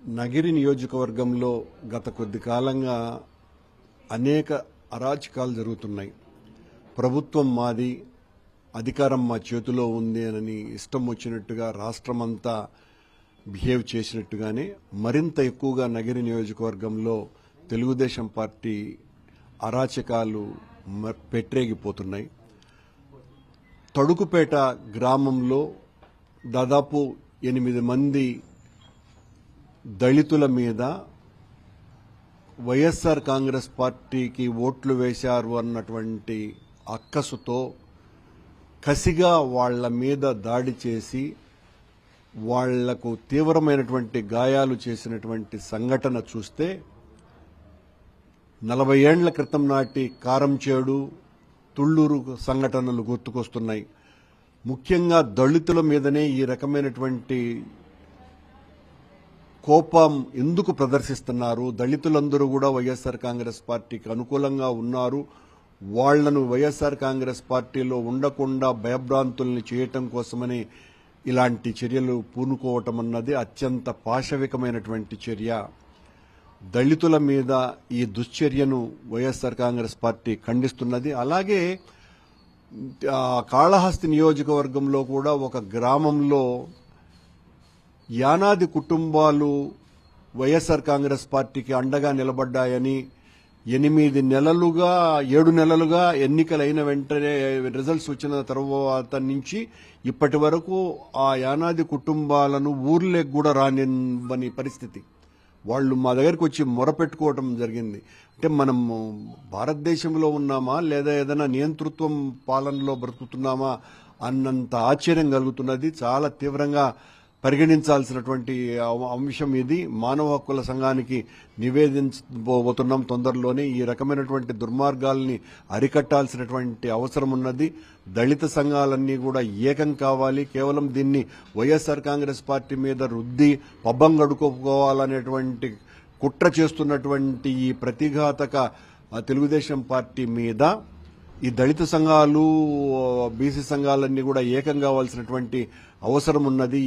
నగిరి నియోజకవర్గంలో గత కొద్ది కాలంగా అనేక అరాచకాలు జరుగుతున్నాయి. ప్రభుత్వం మాది, అధికారం మా చేతిలో ఉంది అని ఇష్టం వచ్చినట్టుగా రాష్ట్రమంతా బిహేవ్ చేసినట్టుగానే మరింత ఎక్కువగా నగిరి నియోజకవర్గంలో తెలుగుదేశం పార్టీ అరాచకాలు పెట్టరేగిపోతున్నాయి. తడుకుపేట గ్రామంలో దాదాపు 8 మంది దళితుల మీద వైఎస్ఆర్ కాంగ్రెస్ పార్టీకి ఓట్లు వేశారు అన్నటువంటి అక్కసుతో కసిగా వాళ్ల మీద దాడి చేసి వాళ్లకు తీవ్రమైనటువంటి గాయాలు చేసినటువంటి సంఘటన చూస్తే 40 ఏళ్ల క్రితం నాటి కారంచేడు, తుళ్లూరు సంఘటనలు గుర్తుకొస్తున్నాయి. ముఖ్యంగా దళితుల మీదనే ఈ రకమైనటువంటి కోపం ఎందుకు ప్రదర్శిస్తున్నారు? దళితులందరూ కూడా వైఎస్ఆర్ కాంగ్రెస్ పార్టీకి అనుకూలంగా ఉన్నారు. వాళ్లను వైఎస్ఆర్ కాంగ్రెస్ పార్టీలో ఉండకుండా భయభ్రాంతుల్ని చేయటం కోసమని ఇలాంటి చర్యలు పూనుకోవటం అన్నది అత్యంత పాశవికమైనటువంటి చర్య. దళితుల మీద ఈ దుశ్చర్యను వైఎస్ఆర్ కాంగ్రెస్ పార్టీ ఖండిస్తున్నది. అలాగే కాళహస్తి నియోజకవర్గంలో కూడా ఒక గ్రామంలో యానాది కుటుంబాలు వైఎస్ఆర్ కాంగ్రెస్ పార్టీకి అండగా నిలబడ్డాయని 7 నెలలుగా ఎన్నికలైన వెంటనే రిజల్ట్స్ వచ్చిన తర్వాత నుంచి ఇప్పటి వరకు ఆ యానాది కుటుంబాలను ఊర్లోకి కూడా రానివ్వని పరిస్థితి. వాళ్ళు మా దగ్గరికి వచ్చి మొరపెట్టుకోవటం జరిగింది. అంటే మనం భారతదేశంలో ఉన్నామా లేదా ఏదైనా నియంతృత్వం పాలనలో బ్రతుకుతున్నామా అన్నంత ఆశ్చర్యం కలుగుతున్నది. చాలా తీవ్రంగా పరిగణించాల్సినటువంటి అంశం ఇది. మానవ హక్కుల సంఘానికి నివేదించబోతున్నాం తొందరలోనే. ఈ రకమైనటువంటి దుర్మార్గాల్ని అరికట్టాల్సినటువంటి అవసరం ఉన్నది. దళిత సంఘాలన్నీ కూడా ఏకం కావాలి. కేవలం దీన్ని వైఎస్ఆర్ కాంగ్రెస్ పార్టీ మీద రుద్ది పబ్బం గడుకోవాలనేటువంటి కుట్ర చేస్తున్నటువంటి ఈ ప్రతిఘాతక తెలుగుదేశం పార్టీ మీద ఈ దళిత సంఘాలు, బీసీ సంఘాలన్నీ కూడా ఏకం కావాల్సినటువంటి అవసరం ఉన్నది.